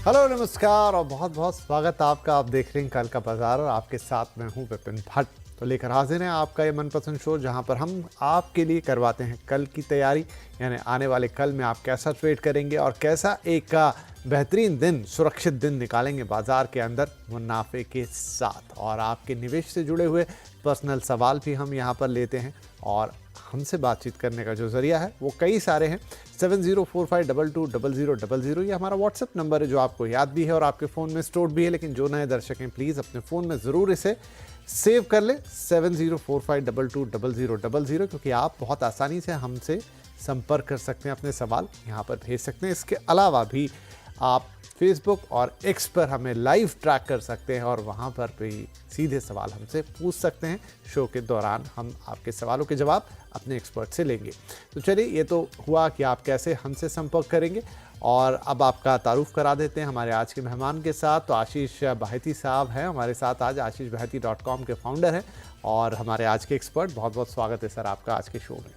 Hello नमस्कार और बहुत बहुत स्वागत आपका। आप देख रहे हैं कल का बाजार और आपके साथ मैं हूं विपिन भट्ट। तो लेकर हाजिर हैं आपका ये मनपसंद शो, जहां पर हम आपके लिए करवाते हैं कल की तैयारी, यानी आने वाले कल में आप कैसा ट्रेड करेंगे और कैसा एक बेहतरीन दिन, सुरक्षित दिन निकालेंगे बाजार के अंदर मुनाफे के साथ। और आपके निवेश से जुड़े हुए पर्सनल सवाल भी हम यहाँ पर लेते हैं और हमसे बातचीत करने का जो ज़रिया है वो कई सारे हैं। 7045220000 ये हमारा व्हाट्सएप नंबर है, जो आपको याद भी है और आपके फ़ोन में स्टोर्ड भी है। लेकिन जो नए दर्शक हैं, प्लीज़ अपने फ़ोन में ज़रूर इसे सेव कर लें, 7045220000, क्योंकि आप बहुत आसानी से हमसे संपर्क कर सकते हैं, अपने सवाल यहाँ पर भेज सकते हैं। इसके अलावा भी आप फेसबुक और एक्स पर हमें लाइव ट्रैक कर सकते हैं और वहाँ पर भी सीधे सवाल हमसे पूछ सकते हैं। शो के दौरान हम आपके सवालों के जवाब अपने एक्सपर्ट से लेंगे। तो चलिए, ये तो हुआ कि आप कैसे हमसे संपर्क करेंगे, और अब आपका तारुफ करा देते हैं हमारे आज के मेहमान के साथ। तो आशीष बहती साहब हैं हमारे साथ आज, ashishbaheti.com के फाउंडर हैं और हमारे आज के एक्सपर्ट। बहुत बहुत स्वागत है सर आपका आज के शो में।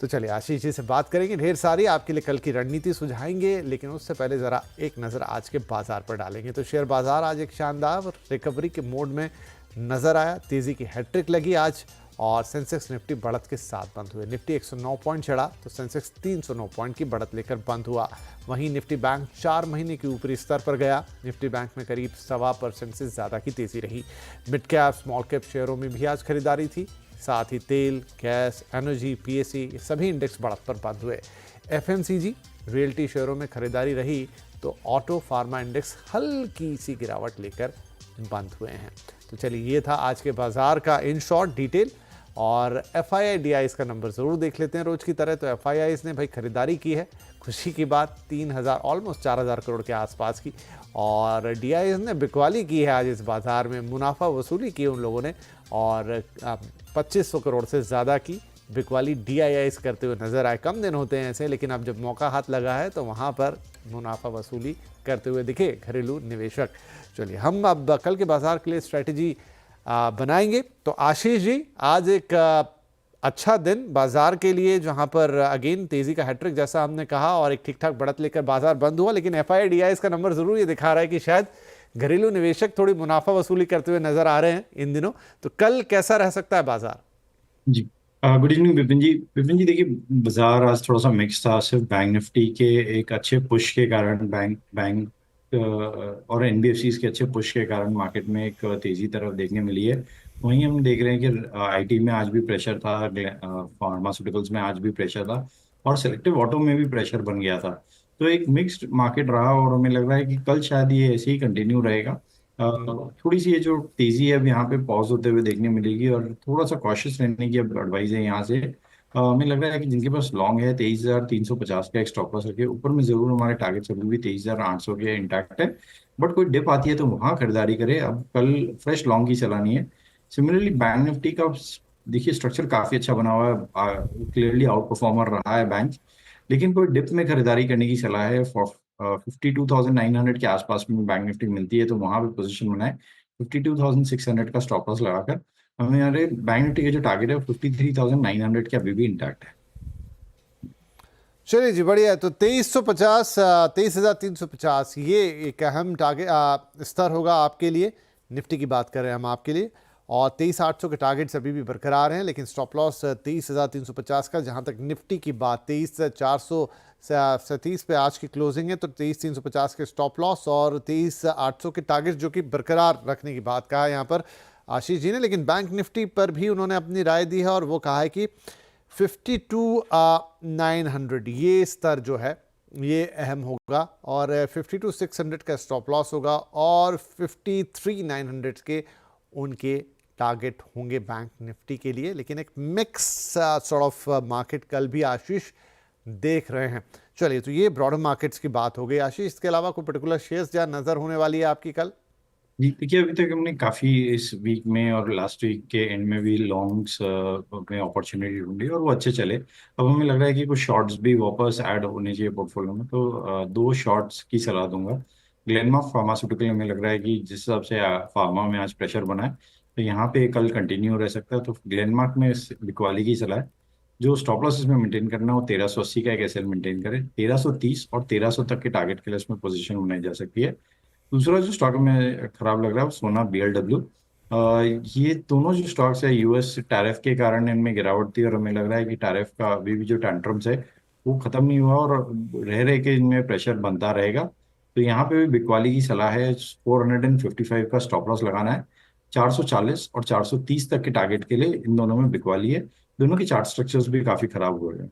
तो चलिए आशीष जी से बात करेंगे, ढेर सारी आपके लिए कल की रणनीति सुझाएंगे, लेकिन उससे पहले ज़रा एक नज़र आज के बाजार पर डालेंगे। तो शेयर बाजार आज एक शानदार रिकवरी के मोड में नज़र आया, तेज़ी की हैट्रिक लगी आज और सेंसेक्स निफ्टी बढ़त के साथ बंद हुए। निफ्टी 109 पॉइंट चढ़ा तो सेंसेक्स 309 पॉइंट की बढ़त लेकर बंद हुआ। वहीं निफ्टी बैंक 4 महीने के ऊपरी स्तर पर गया। निफ्टी बैंक में करीब 1.25% से ज़्यादा की तेज़ी रही। मिड कैप स्मॉल कैप शेयरों में भी आज खरीदारी थी। साथ ही तेल, गैस, एनर्जी, पीएसई सभी इंडेक्स बढ़त पर बंद हुए। एफएमसीजी, रियल्टी शेयरों में खरीदारी रही तो ऑटो फार्मा इंडेक्स हल्की सी गिरावट लेकर बंद हुए हैं। तो चलिए, ये था आज के बाजार का इन शॉर्ट डिटेल। और एफआईआई डीआईएस का नंबर ज़रूर देख लेते हैं रोज की तरह। तो एफआईआई ने भाई खरीदारी की है, खुशी की बात, 3000 ऑलमोस्ट 4000 करोड़ के आसपास की। और डीआईएस ने बिकवाली की है आज इस बाजार में, मुनाफा वसूली की उन लोगों ने और 2500 करोड़ से ज़्यादा की बिकवाली डीआईआईस करते हुए नजर आए। कम दिन होते हैं ऐसे, लेकिन अब जब मौका हाथ लगा है तो वहाँ पर मुनाफा वसूली करते हुए दिखे घरेलू निवेशक। चलिए, हम अब कल के बाजार के लिए स्ट्रैटेजी बनाएंगे। तो आशीष जी, आज एक अच्छा दिन बाजार के लिए, जहां पर अगेन तेजी का हैट्रिक जैसा हमने कहा और एक ठीक ठाक बढ़त लेकर बाजार बंद हुआ। लेकिन एफआईआई डीआईएस का नंबर जरूर ये दिखा रहा है कि शायद घरेलू निवेशक थोड़ी मुनाफा वसूली करते हुए नजर आ रहे हैं इन दिनों। तो कल कैसा रह सकता है बाजार? जी, गुड इवनिंग विपिन जी। देखिए, बाजार आज थोड़ा सा मिक्स था। सिर्फ बैंक निफ्टी के एक अच्छे पुश के कारण, बैंक बैंक और एनबीएफसीज के अच्छे पुश के कारण मार्केट में एक तेजी तरफ देखने मिली है। वहीं हम देख रहे हैं कि आईटी में आज भी प्रेशर था, फार्मास्यूटिकल्स में आज भी प्रेशर था और सिलेक्टिव ऑटो में भी प्रेशर बन गया था। तो एक मिक्स्ड मार्केट रहा और हमें लग रहा है कि कल शायद ये ऐसे ही कंटिन्यू रहेगा। थोड़ी सी ये जो तेजी है अब यहाँ पे पॉज होते हुए देखने मिलेगी और थोड़ा सा कॉशियस रहने की अब एडवाइस है यहाँ से। हमें लग रहा है कि जिनके पास लॉन्ग है 23,350 का एक स्टॉप लॉस रखे, ऊपर में जरूर हमारे टारगेट्स अभी भी 23,800 के इंटैक्ट है। बट कोई डिप आती है तो वहां खरीदारी करे, अब कल फ्रेश लॉन्ग की चलानी है। सिमिलरली बैंक निफ्टी का देखिए स्ट्रक्चर काफी अच्छा बना हुआ है, क्लियरली आउट परफॉर्मर रहा है बैंक। लेकिन कोई डिप में खरीदारी करने की सलाह है। 52,900 के आसपास में बैंक निफ्टी मिलती है तो वहां पे पोजीशन बनाए। 52,600 का स्टॉप लॉस लगाकर हमारे बैंक निफ्टी के जो टारगेट है 53,900 के अभी भी इंटैक्ट है। चलिए जी, बढ़िया है। तो 2350, 23,350 ये एक अहम टारगेट स्तर होगा आपके लिए। निफ्टी की बात कर रहे हैं हम आपके लिए। और 23,800 के टारगेट्स अभी भी बरकरार हैं, लेकिन स्टॉप लॉस 23,350 का। जहां तक निफ्टी की बात, 23,437 पे आज की क्लोजिंग है, तो 23,350 के स्टॉप लॉस और 23,800 के टारगेट जो कि बरकरार रखने की बात कहा है यहाँ पर आशीष जी ने। लेकिन बैंक निफ्टी पर भी उन्होंने अपनी राय दी है और वो कहा है कि 52,900 ये स्तर जो है ये अहम होगा और 52,600 का स्टॉप लॉस होगा और 53,900 के उनके टारगेट होंगे बैंक निफ्टी के लिए। लेकिन एक मिक्स सॉर्ट ऑफ मार्केट कल भी आशीष देख रहे हैं। चलिए, तो ये ब्रॉडर मार्केट्स की बात हो गई आशीष। इसके अलावा कोई पर्टिकुलर शेयर्स जहाँ नजर होने वाली है आपकी कल? जी, देखिए अभी तक हमने काफी इस वीक में और लास्ट वीक के एंड में भी लॉन्ग्स में अपॉर्चुनिटी ढूंढी और वो अच्छे चले। अब हमें लग रहा है कि कुछ शॉर्ट्स भी वापस ऐड होने चाहिए पोर्टफोलियो में, तो दो शॉर्ट्स की सलाह दूंगा। ग्लेनमार्क फार्मास्यूटिकल में लग रहा है कि जिस हिसाब से फार्मा में आज प्रेशर बना है तो यहाँ पे कल कंटिन्यू रह सकता है, तो ग्लेनमार्क में बिकवाली की सलाह है। जो स्टॉप लॉस इसमें मेंटेन करना है वो 1380 का एक एसएल मेंटेन करें। 1330 और 1300 तक के टारगेट के लिए इसमें पोजीशन बनाई जा सकती है। दूसरा जो स्टॉक में खराब लग रहा है वो सोना बीएलडब्ल्यू। ये दोनों जो स्टॉक्स है यूएस टैरिफ के कारण इनमें गिरावट थी, और हमें लग रहा है कि टैरिफ का अभी भी जो टेंट्रम्स है वो खत्म नहीं हुआ, और रह रहे के इनमें प्रेशर बनता रहेगा। तो यहाँ पे भी बिकवाली की सलाह है, 455 का स्टॉप लॉस लगाना है। 440 और 430 तक के टारगेट के लिए इन दोनों में बिकवाली है। दोनों के चार्ट स्ट्रक्चर्स भी काफी खराब हुए हैं।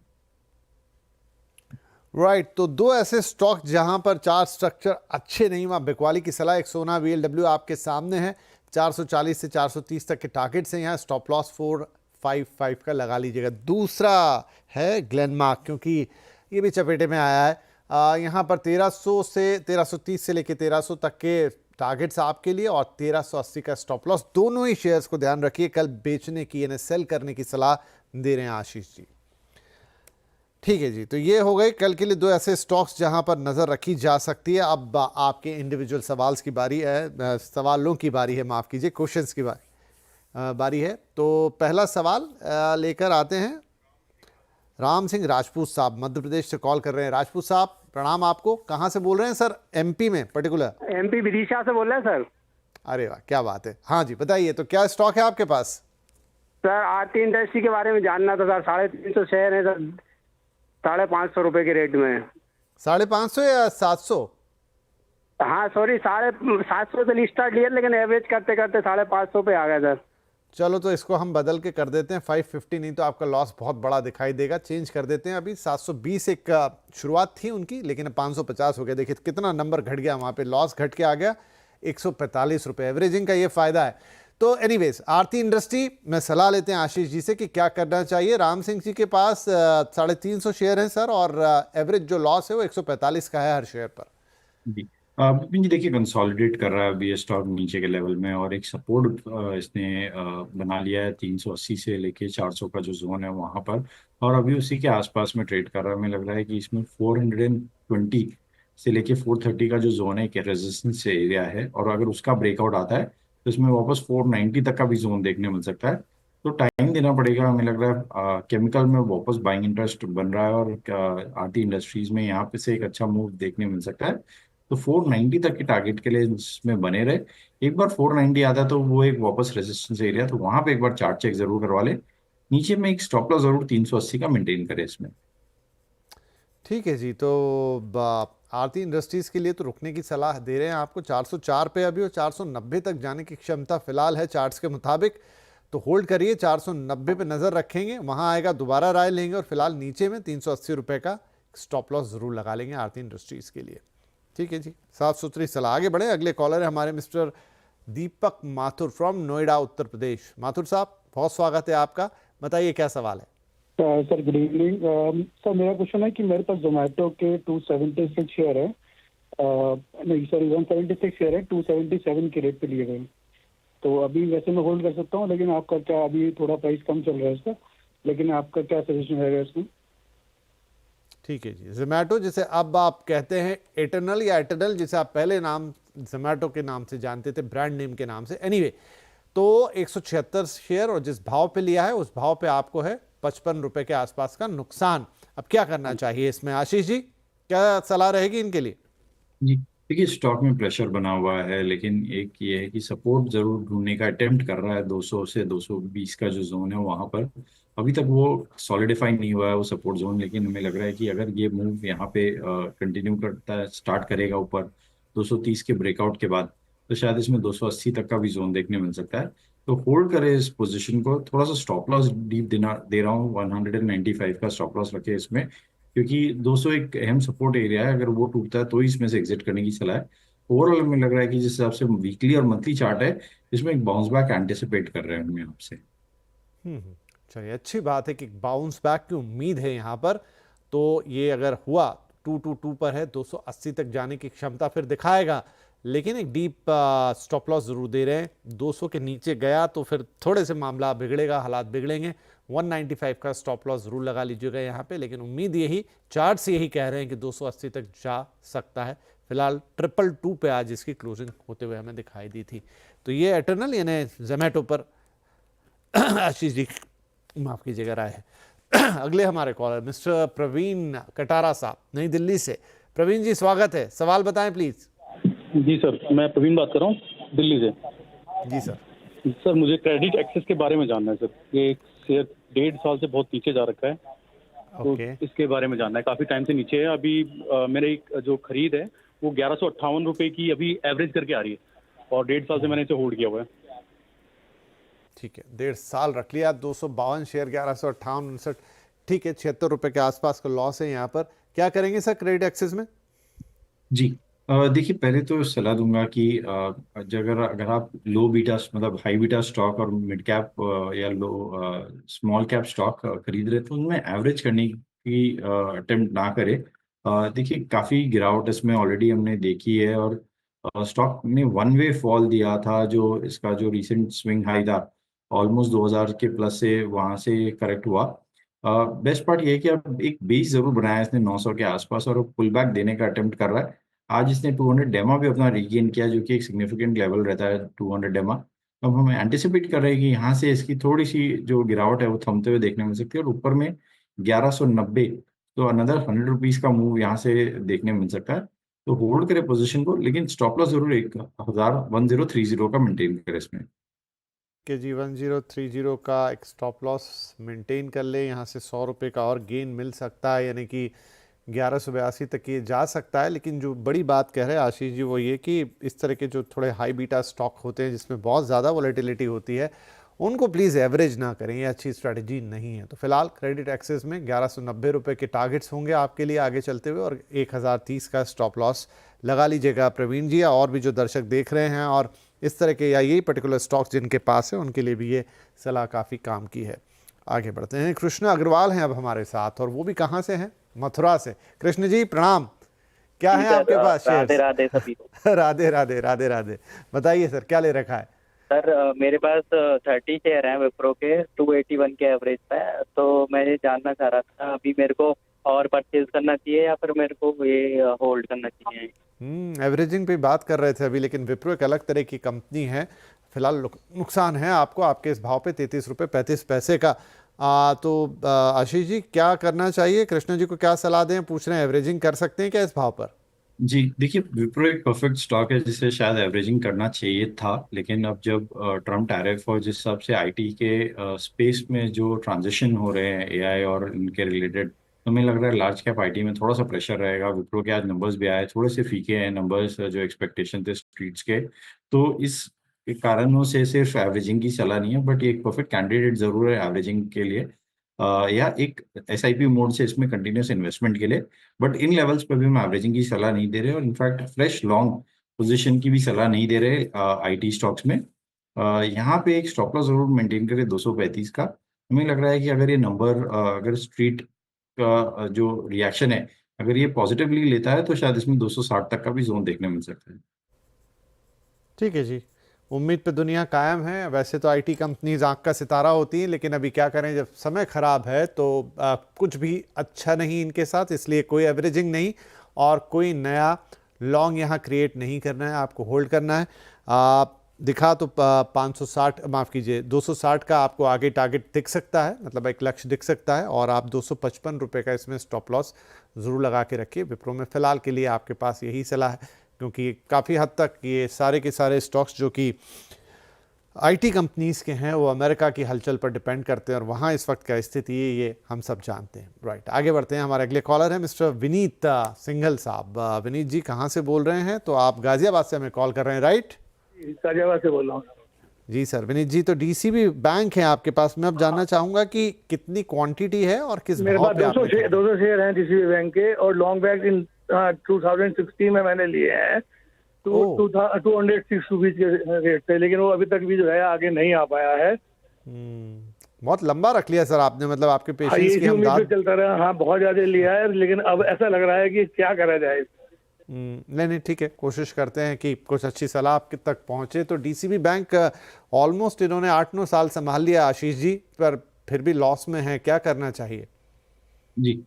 राइट, तो दो ऐसे स्टॉक जहां पर चार्ट स्ट्रक्चर अच्छे नहीं, वहां बिकवाली की सलाह। एक सोना बीएलडब्ल्यू आपके सामने है, 440 से 430 तक के टारगेट से, यहाँ स्टॉप लॉस 455 का लगा लीजिएगा। दूसरा है ग्लेनमार्क, क्योंकि ये भी चपेटे में आया है। यहाँ पर 1330 से लेकर 1300 तक के टारगेट्स आपके लिए, और 1380 का स्टॉप लॉस। दोनों ही शेयर्स को ध्यान रखिए, कल बेचने की यानी सेल करने की सलाह दे रहे हैं आशीष जी। ठीक है जी, तो ये हो गए कल के लिए दो ऐसे स्टॉक्स जहां पर नज़र रखी जा सकती है। अब आपके इंडिविजुअल सवाल्स की बारी है, सवालों की बारी है, माफ़ कीजिए, क्वेश्चंस की बारी है। तो पहला सवाल लेकर आते हैं। राम सिंह राजपूत साहब मध्य प्रदेश से कॉल कर रहे हैं। राजपूत साहब प्रणाम आपको, कहाँ से बोल रहे हैं सर? एमपी में पर्टिकुलर? एमपी विदिशा से बोल रहे हैं सर। अरे वाह, क्या बात है। हाँ जी बताइए, तो क्या स्टॉक है आपके पास? सर आरती इंडस्ट्री के बारे में जानना था सर। 350 शेयर है सर, 550 रुपए के रेट में। 550 या 700? हाँ सॉरी, 750 से स्टार्ट लिया, लेकिन एवरेज करते करते 550 पे आ गया सर। चलो तो इसको हम बदल के कर देते हैं 550, नहीं तो आपका लॉस बहुत बड़ा दिखाई देगा। चेंज कर देते हैं। अभी 720 एक शुरुआत थी उनकी, लेकिन 550 हो गया। देखिए कितना नंबर घट गया, वहाँ पे लॉस घट के आ गया 145 रुपये। एवरेजिंग का ये फायदा है। तो एनीवेज, आरती इंडस्ट्री में सलाह लेते हैं आशीष जी से कि क्या करना चाहिए। राम सिंह जी के पास 350 शेयर हैं सर, और एवरेज जो लॉस है वो 145 का है हर शेयर पर। जी विपिन जी, देखिए कंसोलिडेट कर रहा है अभी ये स्टॉक नीचे के लेवल में, और एक सपोर्ट इसने बना लिया है 380 से लेके 400 का जो जोन है वहां पर, और अभी उसी के आसपास में ट्रेड कर रहा है। हमें लग रहा है कि इसमें 420 से लेके 430 का जो जोन है एक रेजिस्टेंस एरिया है, और अगर उसका ब्रेकआउट आता है तो इसमें वापस 490 तक का भी जोन देखने मिल सकता है। तो टाइम देना पड़ेगा। हमें लग रहा है केमिकल में वापस बाइंग इंटरेस्ट बन रहा है, और आरती इंडस्ट्रीज में यहाँ पे से एक अच्छा मूव देखने मिल सकता है। तो 490 तक के टारगेट के लिए इसमें बने रहे। एक बार 490 आता है तो वो एक वापस रेजिस्टेंस एरिया, तो वहां पे एक बार चार्ट चेक जरूर करवा ले। नीचे में एक स्टॉप लॉस जरूर 380 का मेंटेन करे इसमें। ठीक है जी, तो आरती इंडस्ट्रीज के लिए तो रुकने की सलाह दे रहे हैं आपको। 404 पे अभी, और 490 तक जाने की क्षमता फिलहाल है चार्ट्स के मुताबिक। तो होल्ड करिए, 490 पे नज़र रखेंगे, वहां आएगा दोबारा राय लेंगे, और फिलहाल नीचे में 380 रुपये का स्टॉप लॉस जरूर लगा लेंगे आरती इंडस्ट्रीज के लिए। ठीक है जी, साफ सुथरी सलाह। आगे बढ़े, अगले कॉलर है हमारे मिस्टर दीपक माथुर फ्रॉम नोएडा उत्तर प्रदेश। माथुर साहब बहुत स्वागत है आपका, बताइए क्या सवाल है? Sir good evening. सर मेरा क्वेश्चन है कि मेरे पास जोमेटो के 276 शेयर है, नहीं सॉरी 176 शेयर है, 277 के रेट पे लिए गए। तो अभी वैसे मैं होल्ड कर सकता हूँ, लेकिन आपका क्या, अभी थोड़ा प्राइस कम चल रहा है इसका, लेकिन आपका क्या सजेशन रहेगा इसमें? ठीक है जी, जोमेटो जिसे अब आप कहते हैं एटर्नल या एटर्नल, जिसे आप पहले नाम जोमेटो के नाम से जानते थे, ब्रांड नेम के नाम से। एनीवे, तो 176 शेयर, और जिस भाव पे लिया है उस भाव पे आपको है 55 रुपए के आसपास का नुकसान। अब क्या करना चाहिए इसमें आशीष जी, क्या सलाह रहेगी इनके लिए? जी देखिए, स्टॉक में प्रेशर बना हुआ है, लेकिन एक ये है कि सपोर्ट जरूर ढूंढने का अटेम्प्ट कर रहा है। 200 से 220 का जो जोन है वहां पर अभी तक वो सॉलिडिफाई नहीं हुआ है वो सपोर्ट जोन, लेकिन हमें लग रहा है कि अगर ये मूव यहाँ पे कंटिन्यू करता है, स्टार्ट करेगा ऊपर 230 के ब्रेकआउट के बाद, तो शायद इसमें 280 तक का भी जोन देखने मिल सकता है। तो होल्ड करे इस पोजीशन को। थोड़ा सा स्टॉप लॉस डीप देना दे रहा हूँ, 195 का स्टॉप लॉस रखे इसमें, क्योंकि 200 एक अहम सपोर्ट एरिया है। अगर वो टूटता है तो ही इसमें से एग्जिट करने की सलाह है। ओवरऑल हमें लग रहा है कि जिस हिसाब से वीकली और मंथली चार्ट है, इसमें एक बाउंस बैक एंटिसिपेट कर रहे हैं हम आपसे। चलिए, अच्छी बात है कि बाउंस बैक की उम्मीद है यहाँ पर। तो ये अगर हुआ, 222 पर है, 280 तक जाने की क्षमता फिर दिखाएगा, लेकिन एक डीप स्टॉप लॉस जरूर दे रहे हैं। 200 के नीचे गया तो फिर थोड़े से मामला बिगड़ेगा, हालात बिगड़ेंगे। 195 का स्टॉप लॉस जरूर लगा लीजिएगा यहाँ पे, लेकिन उम्मीद यही, चार्ट्स यही कह रहे हैं कि 280 तक जा सकता है। फिलहाल 222 पे आज इसकी क्लोजिंग होते हुए हमें दिखाई दी थी। तो ये एटर्नल यानी जोमेटो पर आशीष जी माफ कीजिएगा राय है। अगले हमारे कॉलर मिस्टर प्रवीण कटारा साहब नई दिल्ली से। प्रवीण जी स्वागत है, सवाल बताएं प्लीज। जी सर, मैं प्रवीण बात कर रहा हूँ दिल्ली से। जी सर। सर मुझे क्रेडिट एक्सेस के बारे में जानना है सर। ये शेयर 1.5 साल से बहुत नीचे जा रखा है, तो ओके इसके बारे में जानना है। काफ़ी टाइम से नीचे है। अभी मेरे एक जो खरीद है वो 1158 रुपये की अभी एवरेज करके आ रही है, और 1.5 साल से मैंने इसे होल्ड किया हुआ है। ठीक है, 1.5 साल रख लिया, 252 शेयर 1158-59, ठीक है, 76 रुपए के आसपास का लॉस है यहाँ पर। क्या करेंगे सर क्रेडिट एक्सेस में? जी देखिए, पहले तो सलाह दूंगा कि अगर अगर आप लो बीटा मतलब हाई बीटा स्टॉक और मिड कैप या लो स्मॉल कैप स्टॉक खरीद रहे तो उनमें एवरेज करने की अटेम्प्ट ना करें। देखिए, काफ़ी गिरावट इसमें ऑलरेडी हमने देखी है, और स्टॉक ने वन वे फॉल दिया था। जो इसका जो रिसेंट स्विंग हाई था ऑलमोस्ट 2000 के प्लस से, वहाँ से करेक्ट हुआ। बेस्ट पार्ट ये है कि अब एक बेस जरूर बनाया है इसने 900 के आसपास, और पुल बैक देने का अटेम्प्ट कर रहा है। आज इसने 200 डेमा भी अपना रीगेन किया, जो कि एक सिग्निफिकेंट लेवल रहता है 200 डेमा। अब हम एंटिसिपेट कर रहे हैं कि यहाँ से इसकी थोड़ी सी जो गिरावट है वो थमते हुए देखने मिल सकती है, और ऊपर में 1190, तो अनदर 100 रुपीज़ का मूव यहाँ से देखने मिल सकता है। तो होल्ड करें पोजीशन को, लेकिन स्टॉप लॉस जरूर 1030 का मेंटेन करें इसमें। के जी 1030 का एक स्टॉप लॉस मेंटेन कर ले, यहाँ से 100 रुपये का और गेन मिल सकता है, यानी कि 1182 तक ये जा सकता है। लेकिन जो बड़ी बात कह रहे हैं आशीष जी वो ये कि इस तरह के जो थोड़े हाई बीटा स्टॉक होते हैं जिसमें बहुत ज़्यादा वॉलेटिलिटी होती है, उनको प्लीज़ एवरेज ना करें, ये अच्छी स्ट्रैटेजी नहीं है। तो फिलहाल क्रेडिट एक्सेस में 1190 रुपये के टारगेट्स होंगे आपके लिए आगे चलते हुए, और 1030 का स्टॉप लॉस लगा लीजिएगा प्रवीण जी। और भी जो दर्शक देख रहे हैं और इस तरह के या यही पर्टिकुलर स्टॉक्स जिनके पास है, उनके लिए भी ये सलाह काफ़ी काम की है। आगे बढ़ते हैं, कृष्ण अग्रवाल हैं अब हमारे साथ, और वो भी कहाँ से हैं? मथुरा से। कृष्ण जी प्रणाम, क्या है आपके पास शेयर्स? राधे राधे सभी को। राधे राधे राधे राधे। बताइए सर क्या ले रखा है? सर मेरे पास 30 शेयर हैं विप्रो के 281 के एवरेज पे। तो मैं ये जानना चाह रहा था अभी मेरे को और परचेज करना चाहिए या फिर मेरे को ये होल्ड करना चाहिए? एवरेजिंग पे बात कर रहे थे अभी, लेकिन विप्रो एक अलग तरह की कंपनी है। फिलहाल नुकसान है आपको आपके इस भाव पे 33 रुपये 35 पैसे का। तो आशीष जी क्या करना चाहिए? कृष्ण जी को क्या सलाह दें? पूछ रहे हैं एवरेजिंग कर सकते हैं क्या इस भाव पर? जी देखिए, विप्रो एक परफेक्ट स्टॉक है जिसे शायद एवरेजिंग करना चाहिए था, लेकिन अब जब ट्रम्प टैरिफ और जिस हिसाब से आईटी के स्पेस में जो ट्रांजिशन हो रहे हैं एआई और इनके रिलेटेड, तो हमें लग रहा है लार्ज कैप आईटी में थोड़ा सा प्रेशर रहेगा। विप्रो के आज नंबर्स भी आए, थोड़े से फीके हैं नंबर्स जो एक्सपेक्टेशन थे स्ट्रीट्स के, तो इस कारणों से सिर्फ एवरेजिंग की सलाह नहीं है, बट ये एक परफेक्ट कैंडिडेट जरूर है एवरेजिंग के लिए, या एक एसआईपी मोड से इसमें कंटिन्यूस इन्वेस्टमेंट के लिए। बट इन लेवल्स पर भी हम एवरेजिंग की सलाह नहीं दे रहे, और इनफैक्ट फ्रेश लॉन्ग पोजीशन की भी सलाह नहीं दे रहे आईटी स्टॉक्स में। यहाँ पे एक स्टॉप लॉस जरूर मेंटेन करें 235 का। हमें लग रहा है कि अगर ये नंबर अगर स्ट्रीट का जो रिएक्शन है अगर ये पॉजिटिवली लेता है, तो शायद इसमें 260 तक का भी जोन देखने मिल सकता है। ठीक है जी, उम्मीद पे दुनिया कायम है। वैसे तो आईटी कंपनीज आँख का सितारा होती हैं, लेकिन अभी क्या करें, जब समय ख़राब है तो कुछ भी अच्छा नहीं इनके साथ, इसलिए कोई एवरेजिंग नहीं और कोई नया लॉन्ग यहाँ क्रिएट नहीं करना है, आपको होल्ड करना है। दिखा तो 560 माफ़ कीजिए 260 का आपको आगे टारगेट दिख सकता है, मतलब एक लक्ष्य दिख सकता है, और आप 255 रुपये का इसमें स्टॉप लॉस ज़रूर लगा के रखिए। विप्रो में फ़िलहाल के लिए आपके पास यही सलाह है, क्योंकि काफ़ी हद तक ये सारे के सारे स्टॉक्स जो कि आईटी कंपनीज़ के हैं वो अमेरिका की हलचल पर डिपेंड करते हैं, और वहाँ इस वक्त क्या स्थिति है ये हम सब जानते हैं। राइट, आगे बढ़ते हैं। हमारे अगले कॉलर हैं मिस्टर विनीत सिंघल साहब। विनीत जी कहाँ से बोल रहे हैं? तो आप गाजियाबाद से हमें कॉल कर रहे हैं, राइट? गाजियाबाद से बोल रहा हूँ। जी सर। विनीत जी, तो डीसीबी बैंक है आपके पास। मैं अब जानना चाहूँगा कि कितनी क्वांटिटी है और किस मेरे भाव पास पे आपने 200 शेयर हैं डीसीबी बैंक के, और लॉन्ग बैग इन 2016 में मैंने लिए हैं ओह। 206 रुपीज के रेट पे, लेकिन वो अभी तक भी जो है आगे नहीं आ पाया है। बहुत लंबा रख लिया सर आपने, मतलब आपके हाँ, पेशेंस ये की इसी हम उम्मीद पे दाद। चलता रहा। हाँ, बहुत ज्यादा लिया है, लेकिन अब ऐसा लग रहा है कि क्या करा जाए। नहीं ठीक है, कोशिश करते हैं कि कुछ अच्छी सलाह आपके तक पहुंचे। तो डीसीबी बैंक ऑलमोस्ट इन्होंने 8-9 साल संभाल लिया आशीष जी, पर फिर भी लॉस में है, क्या करना चाहिए? जी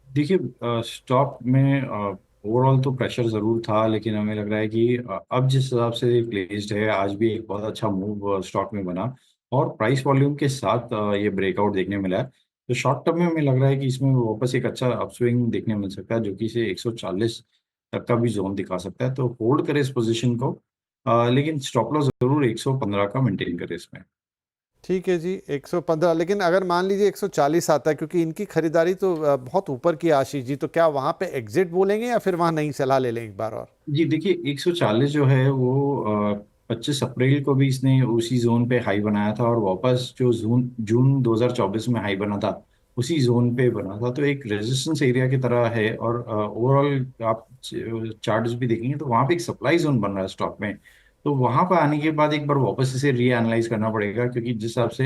देखिए, स्टॉक में ओवरऑल तो प्रेशर ज़रूर था, लेकिन हमें लग रहा है कि अब जिस हिसाब से प्लेस्ड है, आज भी एक बहुत अच्छा मूव स्टॉक में बना, और प्राइस वॉल्यूम के साथ ये ब्रेकआउट देखने मिला है। तो शॉर्ट टर्म में हमें लग रहा है कि इसमें वापस एक अच्छा अपस्विंग देखने मिल सकता है, जो कि इसे 140 तक का भी जोन दिखा सकता है। तो होल्ड करें इस पोजीशन को, लेकिन स्टॉप लॉस जरूर 115 का मेंटेन करें इसमें। ठीक है जी, 115। लेकिन अगर मान लीजिए 140 आता है, क्योंकि इनकी खरीदारी तो बहुत ऊपर की है आशीष जी, तो क्या वहां पे एग्जिट बोलेंगे या फिर वहां नई सलाह ले लें एक बार और? जी देखिए, 140 जो है वो 25 अप्रैल को भी इसने उसी जोन पे हाई बनाया था, और वापस जो जून जून 2024 में हाई बना था उसी जोन पे बना था। तो एक रेजिस्टेंस एरिया की तरह है, और ओवरऑल आप चार्ट्स भी देखेंगे तो वहाँ पे एक सप्लाई जोन बन रहा है स्टॉक में। तो वहाँ पर आने के बाद एक बार वापस इसे रीएनालाइज करना पड़ेगा, क्योंकि जिस हिसाब से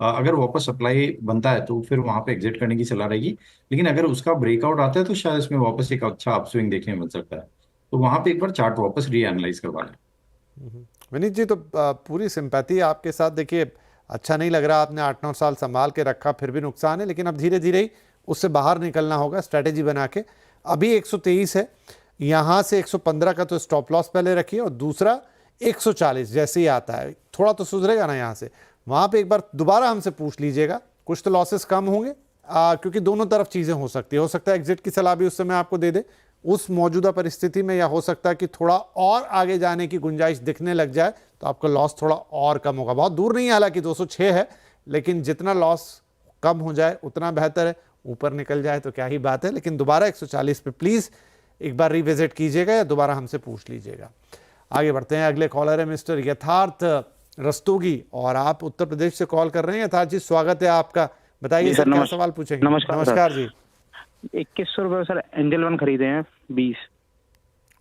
अगर वापस सप्लाई बनता है तो फिर वहाँ पे एग्जिट करने की सलाह रहेगी। लेकिन अगर उसका ब्रेकआउट आता है तो शायद इसमें वापस एक अच्छा अपस्विंग देखने मिल सकता है। तो वहां पे एक बार चार्ट वापस रीएनालाइज करवा लें। विनीत जी, तो पूरी सिंपैथी आपके साथ। देखिए, अच्छा नहीं लग रहा, आपने 8-9 साल संभाल के रखा, फिर भी नुकसान है, लेकिन अब धीरे धीरे ही उससे बाहर निकलना होगा स्ट्रैटेजी बना के। अभी 123 है, यहाँ से 115 का तो स्टॉप लॉस पहले रखिए, और दूसरा 140 जैसे ही आता है, थोड़ा तो सुधरेगा ना यहाँ से, वहाँ पे एक बार दोबारा हमसे पूछ लीजिएगा, कुछ तो लॉसेस कम होंगे। क्योंकि दोनों तरफ चीज़ें हो सकती है, हो सकता है एग्जिट की सलाह भी उस समय आपको दे दे उस मौजूदा परिस्थिति में, या हो सकता है कि थोड़ा और आगे जाने की गुंजाइश दिखने लग जाए तो आपका लॉस थोड़ा और कम होगा। बहुत दूर नहीं है, हालांकि 206 है, लेकिन जितना लॉस कम हो जाए उतना बेहतर है। ऊपर निकल जाए तो क्या ही बात है, लेकिन दोबारा 140 पे प्लीज़ एक बार रिविजिट कीजिएगा या दोबारा हमसे पूछ लीजिएगा। आगे बढ़ते हैं, अगले कॉलर है मिस्टर यथार्थ रस्तोगी, और आप उत्तर प्रदेश से कॉल कर रहे हैं। यथार्थ जी, स्वागत है आपका। बताइए जी सर, सर, क्या सवाल पूछेंगे? नमस्कार जी। 2100 रुपये सर एंजल वन खरीदे हैं 20।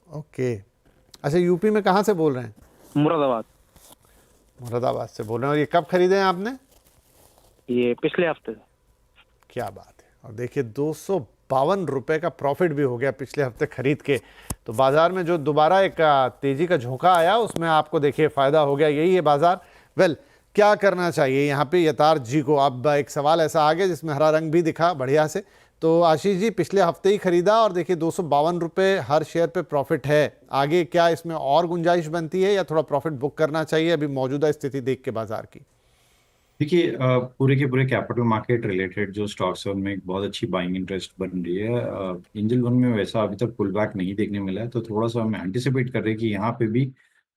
ओके, अच्छा, यूपी में कहाँ से बोल रहे हैं? मुरादाबाद। मुरादाबाद से बोल रहे हैं। और ये कब खरीदे हैं आपने? ये पिछले हफ्ते। क्या बात है। और देखिए, 252 रुपये का प्रॉफिट भी हो गया पिछले हफ्ते खरीद के। तो बाजार में जो दोबारा एक तेजी का झोंका आया, उसमें आपको देखिए फ़ायदा हो गया। यही है बाजार। वेल, क्या करना चाहिए यहाँ पे यथार्थ जी को? अब एक सवाल ऐसा आ गया जिसमें हरा रंग भी दिखा बढ़िया से। तो आशीष जी, पिछले हफ्ते ही खरीदा और देखिए 252 रुपये हर शेयर पे प्रॉफिट है। आगे क्या इसमें और गुंजाइश बनती है, या थोड़ा प्रॉफिट बुक करना चाहिए अभी मौजूदा स्थिति देख के बाजार की? देखिए, पूरे के पूरे कैपिटल मार्केट रिलेटेड जो स्टॉक्स है उनमें एक बहुत अच्छी बाइंग इंटरेस्ट बन रही है। एंजल वन में वैसा अभी तक पुल बैक नहीं देखने मिला है, तो थोड़ा सा हम एंटिसिपेट कर रहे हैं कि यहाँ पे भी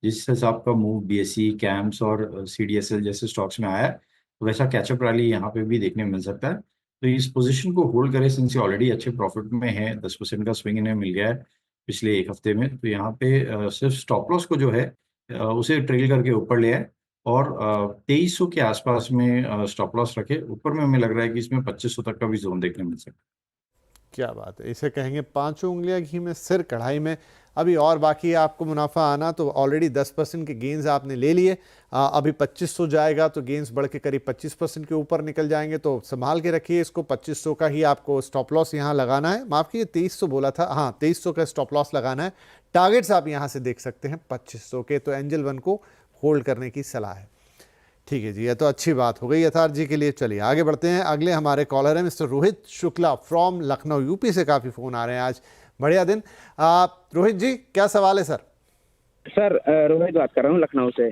जिस हिसाब का मूव बीएसई, कैम्स और सीडीएसएल जैसे स्टॉक्स में आया है, वैसा कैचअप रैली यहाँ पे भी देखने मिल सकता है। तो इस पोजीशन को होल्ड करें, सिंस ऑलरेडी अच्छे प्रॉफिट में है। 10% का स्विंग इन्हें मिल गया है पिछले एक हफ्ते में। तो यहाँ पे सिर्फ स्टॉप लॉस को जो है उसे ट्रेल करके ऊपर ले आए, और 2300 के आसपास में स्टॉप लॉस रखे। ऊपर में हमें लग रहा है कि इसमें 2500 तक का भी जोन देखने मिल सकता है। क्या बात है, इसे कहेंगे पांचों उंगलियां घी में सिर कढ़ाई में। अभी और बाकी है आपको मुनाफा आना। तो ऑलरेडी 10% के गेंस आपने ले लिए। अभी 2500 जाएगा तो गेंस बढ़ के करीब 25% के ऊपर निकल जाएंगे। तो संभाल के रखिए इसको। 2500 का ही आपको स्टॉप लॉस यहाँ लगाना है। माफ़ कीजिए, 2300 बोला था, हाँ 2300 का स्टॉप लॉस लगाना है। टारगेट्स आप यहाँ से देख सकते हैं 2500 के। तो एंजल वन को होल्ड करने की सलाह है। ठीक है जी, यह तो अच्छी बात हो गई यथार्थ जी के लिए। चलिए आगे बढ़ते हैं। अगले हमारे कॉलर हैं mister Rohit Shukla from Lucknow. UP से काफ़ी फ़ोन आ रहे हैं आज। बढ़िया दिन। रोहित जी, क्या सवाल है सर? सर रोहित बात कर रहा हूँ लखनऊ से।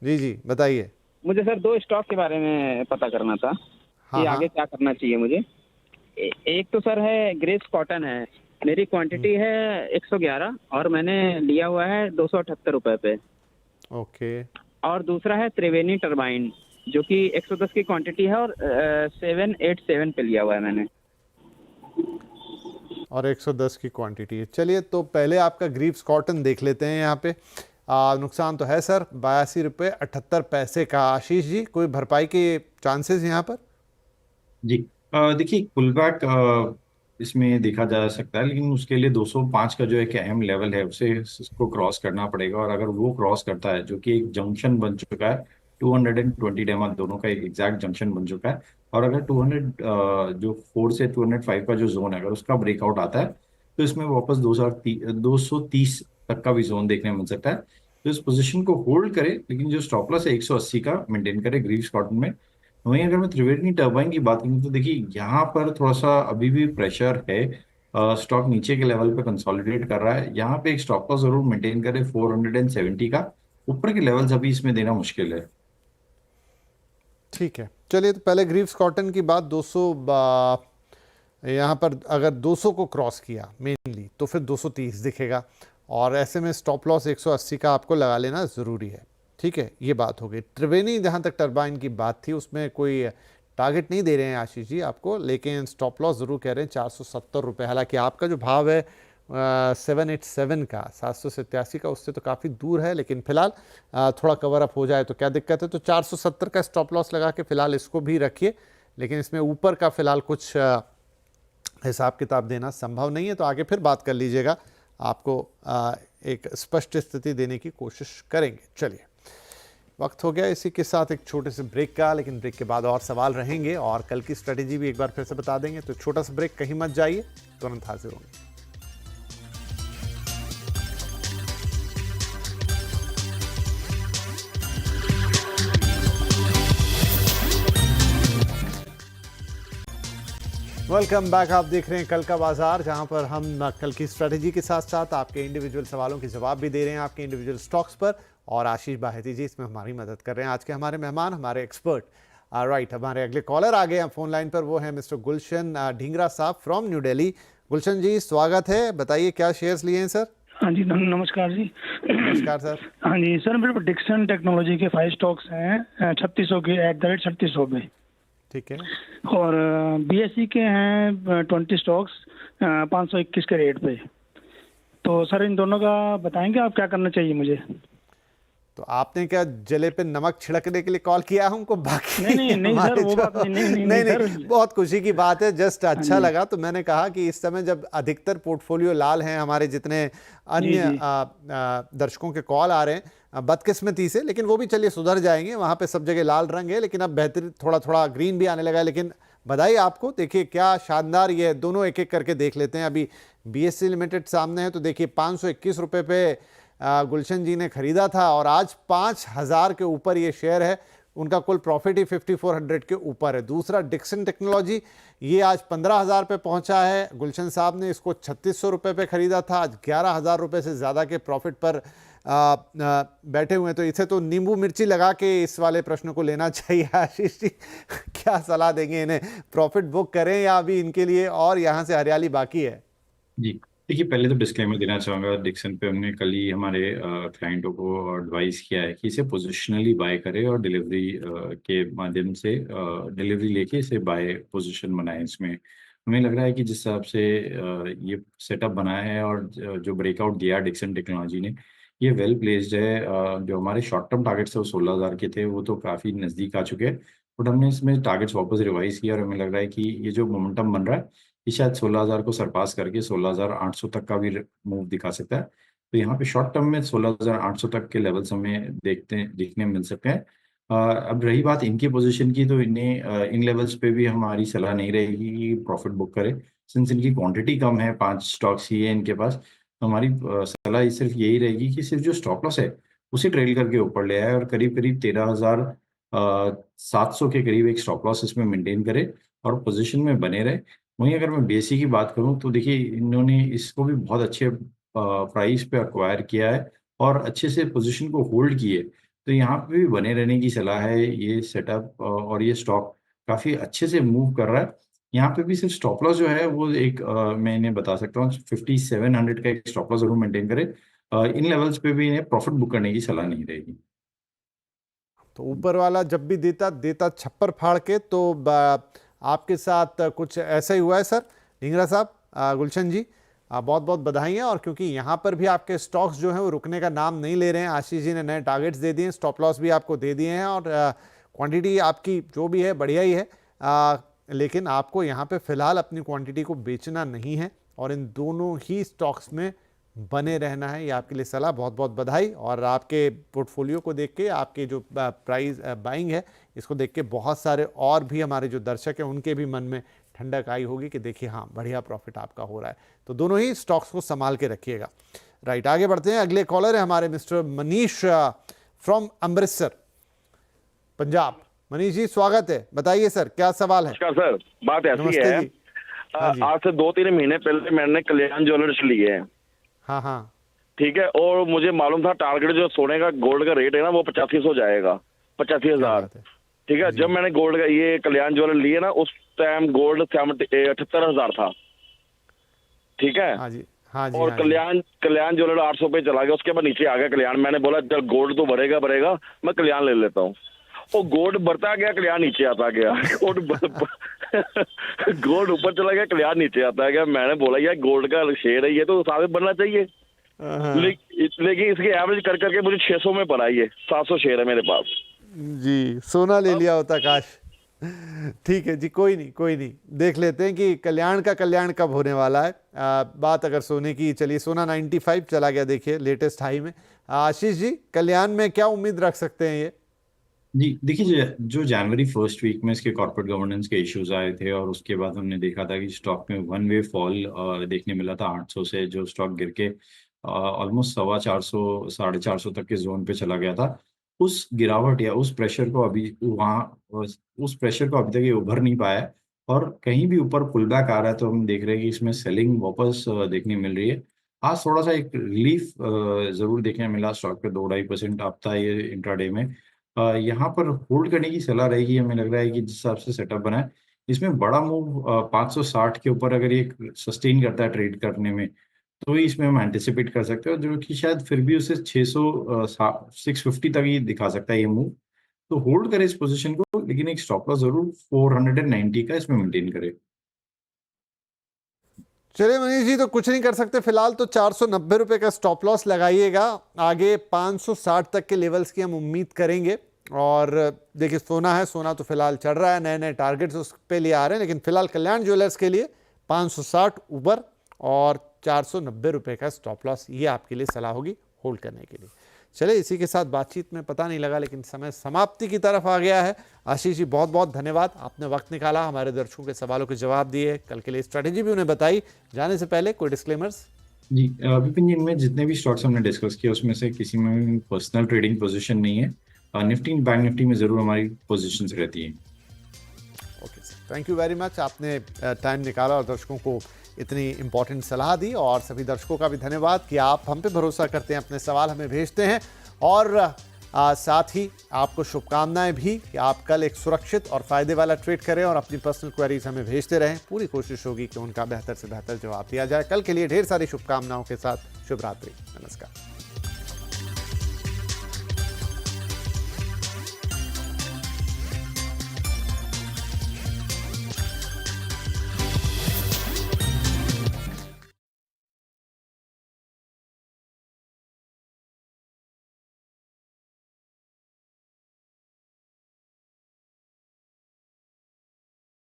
जी जी, बताइए। मुझे सर 2 स्टॉक के बारे में पता करना था हाँ कि हाँ। आगे क्या करना चाहिए मुझे। एक तो सर है ग्रेस कॉटन है, मेरी क्वांटिटी है 111 और मैंने लिया हुआ है 278 रुपये पे। ओके। और दूसरा है त्रिवेणी टर्बाइन, जो कि 110 की क्वांटिटी है और 787 पे लिया हुआ है मैंने। और 110 की क्वांटिटी है। चलिए, तो पहले आपका ग्रीव्स कॉटन देख लेते हैं। यहाँ पे नुकसान तो है सर, 82 रुपये 78 पैसे का। आशीष जी, कोई भरपाई के चांसेस यहाँ पर? जी देखिए, पुल बैक इसमें देखा जा सकता है, लेकिन उसके लिए 205 का जो एक अहम लेवल है उसे उसको क्रॉस करना पड़ेगा। और अगर वो क्रॉस करता है, जो कि एक जंक्शन बन चुका है, 220 डेमा दोनों का एक एग्जैक्ट जंक्शन बन चुका है। और अगर 200 जो 4 से 205 का जो जोन है, अगर उसका ब्रेकआउट आता है तो इसमें वापस 230 तक का भी जोन देखने मिल सकता है। तो इस पोजीशन को होल्ड करें, लेकिन जो स्टॉप लॉस है 180 का मेंटेन करें ग्रीव्स कॉटन में। वहीं अगर मैं त्रिवेणी टर्बाइन की बात करूँ तो देखिए, यहाँ पर थोड़ा सा अभी भी प्रेशर है। स्टॉक नीचे के लेवल पे कंसोलिडेट कर रहा है। यहाँ पे एक स्टॉप लॉस जरूर मेंटेन करें 470 का। ऊपर के लेवल्स अभी इसमें देना मुश्किल है। ठीक है, चलिए तो पहले ग्रीव्स कॉटन की बात 200 यहाँ पर अगर 200 को क्रॉस किया मेनली तो फिर 230 दिखेगा, और ऐसे में स्टॉप लॉस 180 का आपको लगा लेना ज़रूरी है। ठीक है, ये बात हो गई। त्रिवेणी जहाँ तक टरबाइन की बात थी उसमें कोई टारगेट नहीं दे रहे हैं आशीष जी आपको, लेकिन स्टॉप लॉस ज़रूर कह रहे हैं 470 रुपये। हालांकि आपका जो भाव है 787 का 787 का उससे तो काफ़ी दूर है, लेकिन फिलहाल थोड़ा कवर अप हो जाए तो क्या दिक्कत है। तो 470 का स्टॉप लॉस लगा के फिलहाल इसको भी रखिए, लेकिन इसमें ऊपर का फिलहाल कुछ हिसाब किताब देना संभव नहीं है, तो आगे फिर बात कर लीजिएगा, आपको एक स्पष्ट स्थिति देने की कोशिश करेंगे। चलिए, वक्त हो गया इसी के साथ एक छोटे से ब्रेक का, लेकिन ब्रेक के बाद और सवाल रहेंगे और कल की स्ट्रेटेजी भी एक बार फिर से बता देंगे। तो छोटा सा ब्रेक, कहीं मत जाइए, तुरंत हाजिर होंगे। Welcome back. आप देख रहे हैं कल का बाजार, जहां पर हम कल की स्ट्रेटेजी के साथ साथ आपके इंडिविजुअल सवालों के जवाब भी दे रहे हैं आपके इंडिविजुअल स्टॉक्स पर, और आशीष बाहेती जी इसमें हमारी मदद कर रहे हैं। आज के हमारे मेहमान, हमारे एक्सपर्ट। राइट, हमारे अगले कॉलर आ गए हैं फोन लाइन पर, वो है मिस्टर गुलशन ढींगरा साहब फ्रॉम न्यू दिल्ली। गुलशन जी स्वागत है, बताइए क्या शेयर्स लिए हैं सर? हाँ जी, नमस्कार जी। नमस्कार सर। हाँ जी सर, मेरे पास डिक्सन टेक्नोलॉजी के 5 स्टॉक्स हैं 3600 के @3600 पे, ठीक है, और बीएसई के हैं 20 स्टॉक्स 521 के रेट पे। तो सर इन दोनों का बताएंगे आप क्या करना चाहिए मुझे? तो आपने क्या जले पे नमक छिड़कने के लिए कॉल किया है हमको? बाकी नहीं सर, वो बात नहीं, बहुत खुशी की बात है, जस्ट अच्छा लगा। तो मैंने कहा कि इस समय जब अधिकतर पोर्टफोलियो लाल हैं, हमारे जितने अन्य दर्शकों के कॉल आ रहे हैं बदकिस्मती से, लेकिन वो भी चलिए सुधर जाएंगे, वहाँ पे सब जगह लाल रंग है, लेकिन अब बेहतर थोड़ा थोड़ा ग्रीन भी आने लगा है। लेकिन बधाई आपको, देखिए क्या शानदार, ये दोनों एक एक करके देख लेते हैं। अभी बीएसई लिमिटेड सामने है, तो देखिए 521 रुपये पे गुलशन जी ने खरीदा था, और आज 5000 के ऊपर ये शेयर है, उनका कुल प्रॉफिट ही 5400 के ऊपर है। दूसरा डिक्सन टेक्नोलॉजी, ये आज 15000 पे पहुंचा है, गुलशन साहब ने इसको 3600 रुपये पे खरीदा था, आज 11000 रुपये से ज़्यादा के प्रॉफिट पर बैठे हुए हैं। तो इसे तो नींबू मिर्ची लगा के इस वाले प्रश्न को लेना चाहिए। आशीष जी क्या सलाह देंगे इन्हें, प्रॉफिट बुक करें या अभी इनके लिए और यहाँ से हरियाली बाकी है? जी देखिए, पहले तो डिस्क्लेमर देना चाहूँगा, डिक्सन पे हमने कल ही हमारे क्लाइंटों को एडवाइस किया है कि इसे पोजिशनली बाय करें और डिलीवरी के माध्यम से डिलीवरी लेके इसे बाय पोजीशन बनाएं। इसमें हमें लग रहा है कि जिस हिसाब से ये सेटअप बना है और जो ब्रेकआउट दिया डिक्सन टेक्नोलॉजी ने, ये वेल प्लेस्ड है। जो हमारे शॉर्ट टर्म टारगेट्स थे वो 16000 के थे, वो तो काफ़ी नज़दीक आ चुके हैं, बट हमने इसमें टारगेट्स वापस रिवाइज किया और हमें लग रहा है कि ये जो मोमेंटम बन रहा है ये शायद 16000 को सरपास करके 16800 तक का भी मूव दिखा सकता है। तो यहाँ पे शॉर्ट टर्म में 16800 तक के लेवल्स हमें देखने मिल सकते हैं। अब रही बात इनकी पोजीशन की, तो इन्हें इन लेवल्स पे भी हमारी सलाह नहीं रहेगी कि प्रॉफिट बुक करें, सिंस इनकी क्वांटिटी कम है, 5 स्टॉक्स ही है इनके पास। तो हमारी सलाह सिर्फ यही रहेगी कि सिर्फ जो स्टॉप लॉस है उसे ट्रेल करके ऊपर ले आए और करीब करीब 13700 के करीब एक स्टॉप लॉस इसमें मेंटेन करे और पोजीशन में बने रहे। वहीं अगर मैं बीएसई की बात करूं तो देखिए, इन्होंने इसको भी बहुत अच्छे प्राइस पे अक्वायर किया है और अच्छे से पोजीशन को होल्ड किए, तो यहाँ पे भी बने रहने की सलाह है। ये सेटअप और ये स्टॉक काफ़ी अच्छे से मूव कर रहा है। यहाँ पे भी सिर्फ स्टॉप लॉस जो है वो एक मैं इन्हें बता सकता हूँ 5700 का एक स्टॉप लॉस जरूर मेंटेन करें। इन लेवल्स पे भी इन्हें प्रॉफिट बुक करने की सलाह नहीं रहेगी। तो ऊपर वाला जब भी देता छप्पर फाड़ के, तो आपके साथ कुछ ऐसा ही हुआ है सर ढींगरा साहब। गुलशन जी बहुत बहुत बधाइयाँ, और क्योंकि यहाँ पर भी आपके स्टॉक्स जो हैं वो रुकने का नाम नहीं ले रहे हैं, आशीष जी ने नए टारगेट्स दे दिए हैं, स्टॉप लॉस भी आपको दे दिए हैं, और क्वांटिटी आपकी जो भी है बढ़िया ही है, लेकिन आपको यहाँ पे फिलहाल अपनी क्वांटिटी को बेचना नहीं है और इन दोनों ही स्टॉक्स में बने रहना है। ये आपके लिए सलाह, बहुत बहुत बधाई। और आपके पोर्टफोलियो को देख के, आपके जो प्राइस बाइंग है इसको देख के बहुत सारे और भी हमारे जो दर्शक हैं उनके भी मन में ठंडक आई होगी कि देखिए हाँ बढ़िया प्रॉफिट आपका हो रहा है। तो दोनों ही स्टॉक्स को संभाल के रखिएगा। राइट, आगे बढ़ते हैं। अगले कॉलर है हमारे मिस्टर मनीष फ्रॉम अमृतसर पंजाब। मनीष जी स्वागत है, बताइए सर क्या सवाल है? नमस्कार सर, बात ऐसी है, आज से 2-3 महीने पहले मैंने कल्याण ज्वेलर्स लिए हैं। हाँ हाँ, ठीक है, और मुझे मालूम था टारगेट जो सोने का गोल्ड का रेट है ना वो 8500 जाएगा, 85,000। ठीक है, जब मैंने गोल्ड का ये कल्याण ज्वेलर लिए ना, उस टाइम गोल्ड 78,000 था, ठीक है। हाँ जी, हाँ जी, और हाँ जी। कल्याण ज्वेलर 800 पे चला गया, उसके बाद नीचे आ गया कल्याण। मैंने बोला जब गोल्ड तो बढ़ेगा, मैं कल्याण ले लेता हूँ। और गोल्ड बढ़ता गया, कल्याण नीचे आता गया। गोल्ड ऊपर चला गया, कल्याण नीचे आता गया। मैंने बोला यार गोल्ड का शेयर है ये तो साथ में बनना चाहिए। लेकिन इसके एवरेज कर करके मुझे 600 में पड़ा, ये 700 शेयर है मेरे पास। जी, सोना ले लिया होता काश। ठीक है जी, कोई नहीं, देख लेते हैं कि कल्याण का कल्याण कब होने वाला है। बात अगर सोने की, चलिए सोना 95 चला गया, देखिए लेटेस्ट हाई में। आशीष जी, कल्याण में क्या उम्मीद रख सकते हैं ये? जी देखिए, जो जनवरी फर्स्ट वीक में इसके कॉर्पोरेट गवर्नेंस के इश्यूज आए थे और उसके बाद हमने देखा था कि स्टॉक में वन वे फॉल देखने मिला था 800 से, जो स्टॉक गिर के ऑलमोस्ट 450 450 तक के जोन पे चला गया था। उस गिरावट या उस प्रेशर को अभी तक ये उभर नहीं पाया है और कहीं भी ऊपर पुल बैक आ रहा है, तो हम देख रहे हैं कि इसमें सेलिंग वापस देखने मिल रही है। आज थोड़ा सा एक रिलीफ जरूर देखने मिला, स्टॉक पे 2-2.5% अप था ये इंट्राडे में। यहाँ पर होल्ड करने की सलाह रहेगी। हमें लग रहा है कि जिस हिसाब से सेटअप बना है, इसमें बड़ा मूव 560 के ऊपर अगर ये सस्टेन करता है ट्रेड करने में, तो ही इसमें हम एंटिसिपेट कर सकते हैं, जो कि शायद फिर भी उसे 650 तक ही दिखा सकता है ये मूव। तो होल्ड करें इस पोजीशन को, लेकिन एक स्टॉप लॉस जरूर 490 का इसमें मेंटेन करें। चलिए मनीष जी, तो कुछ नहीं कर सकते फिलहाल, तो 490 रुपए का स्टॉप लॉस लगाइएगा। आगे 560 तक के लेवल्स की हम उम्मीद करेंगे। और देखिए सोना है, सोना तो फिलहाल चढ़ रहा है, नए नए टारगेट्स उस पे लिए आ रहे हैं, लेकिन फिलहाल कल्याण ज्वेलर्स के लिए 560 ऊपर और 490 रुपए का स्टॉप लॉस, ये आपके लिए सलाह होगी होल्ड करने के लिए। चलिए इसी के साथ बातचीत में पता नहीं लगा, लेकिन समय समाप्ति की तरफ आ गया है। आशीष जी बहुत बहुत धन्यवाद, आपने वक्त निकाला, हमारे दर्शकों के सवालों के जवाब दिए, कल के लिए स्ट्रेटेजी भी उन्हें बताई। जाने से पहले कोई डिस्क्लेमर्स? जी विपिन जी, इनमें जितने भी स्टॉक्स हमने डिस्कस किए उसमें से किसी में भी पर्सनल ट्रेडिंग पोजीशन नहीं है। निफ्टी बैंक निफ्टी में जरूर हमारी पोजीशंस रहती हैं। Okay sir, thank you very much, आपने टाइम निकाला और दर्शकों को इतनी इंपॉर्टेंट सलाह दी। और सभी दर्शकों का भी धन्यवाद कि आप हम पे भरोसा करते हैं, अपने सवाल हमें भेजते हैं। और साथ ही आपको शुभकामनाएं भी कि आप कल एक सुरक्षित और फायदे वाला ट्रेड करें और अपनी पर्सनल क्वेरीज हमें भेजते रहें। पूरी कोशिश होगी कि उनका बेहतर से बेहतर जवाब दिया जाए। कल के लिए ढेर सारी शुभकामनाओं के साथ शुभ रात्रि, नमस्कार।